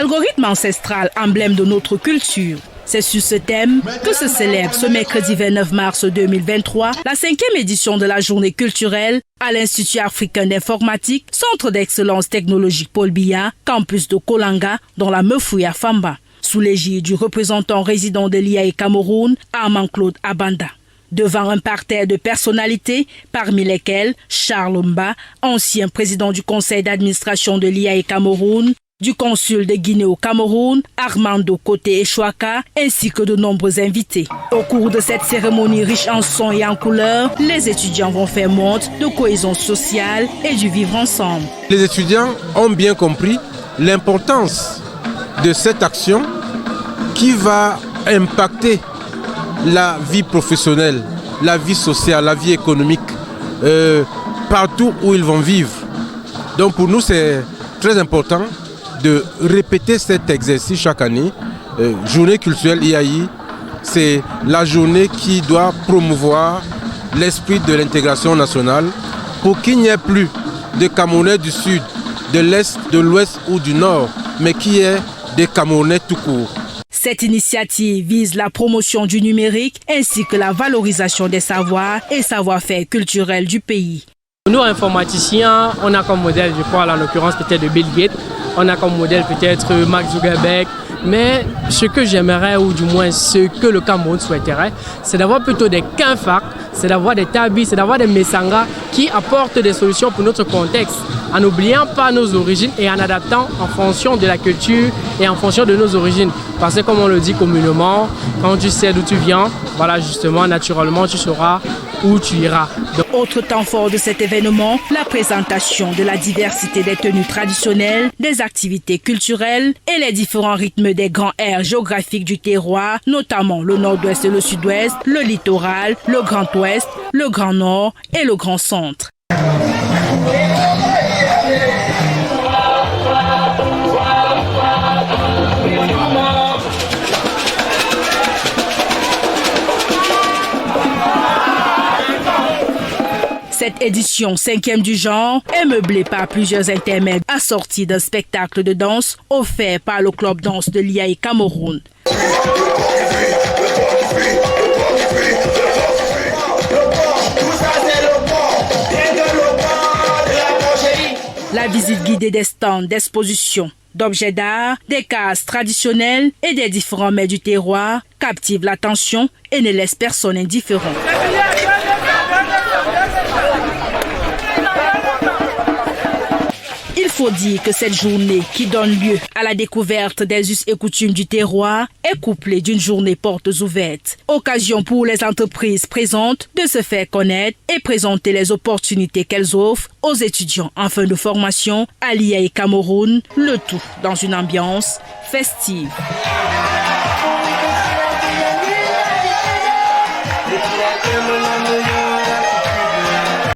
L'algorithme ancestral, emblème de notre culture. C'est sur ce thème que se célèbre ce mercredi 29 mars 2023 la 5e édition de la journée culturelle à l'Institut africain d'informatique, centre d'excellence technologique Paul Biya, campus de Kolanga, dans la Mefouya Famba, sous l'égide du représentant résident de l'IAE Cameroun, Armand-Claude Abanda. Devant un parterre de personnalités, parmi lesquelles Charles Mba, ancien président du conseil d'administration de l'IAE Cameroun, du consul de Guinée au Cameroun, Armando Koté-Echouaka, ainsi que de nombreux invités. Au cours de cette cérémonie riche en sons et en couleurs, les étudiants vont faire montre de cohésion sociale et du vivre ensemble. Les étudiants ont bien compris l'importance de cette action qui va impacter la vie professionnelle, la vie sociale, la vie économique, partout où ils vont vivre. Donc pour nous, c'est très important de répéter cet exercice chaque année. Journée culturelle IAI, c'est la journée qui doit promouvoir l'esprit de l'intégration nationale pour qu'il n'y ait plus de Camerounais du Sud, de l'Est, de l'Ouest ou du Nord, mais qu'il y ait des Camerounais tout court. Cette initiative vise la promotion du numérique ainsi que la valorisation des savoirs et savoir-faire culturels du pays. Nous, informaticiens, on a comme modèle, je crois, en l'occurrence peut-être de Bill Gates, on a comme modèle peut-être Mark Zuckerberg, mais ce que j'aimerais, ou du moins ce que le Cameroun souhaiterait, c'est d'avoir plutôt des Kinfac, c'est d'avoir des Tabi, c'est d'avoir des Messanga qui apportent des solutions pour notre contexte, en n'oubliant pas nos origines et en adaptant en fonction de la culture et en fonction de nos origines. Parce que comme on le dit communément, quand tu sais d'où tu viens, voilà justement, naturellement, tu sauras où tu iras. Autre temps fort de cet événement, la présentation de la diversité des tenues traditionnelles, des activités culturelles et les différents rythmes des grands aires géographiques du terroir, notamment le nord-ouest et le sud-ouest, le littoral, le grand ouest, le grand nord et le grand centre. Cette édition 5e du genre est meublée par plusieurs intermèdes assortis d'un spectacle de danse offert par le club danse de l'IAE Cameroun. La visite guidée des stands d'exposition, d'objets d'art, des cases traditionnelles et des différents mets du terroir captive l'attention et ne laisse personne indifférent. Il faut dire que cette journée qui donne lieu à la découverte des us et coutumes du terroir est couplée d'une journée portes ouvertes. Occasion pour les entreprises présentes de se faire connaître et présenter les opportunités qu'elles offrent aux étudiants en fin de formation à l'IAE Cameroun, le tout dans une ambiance festive.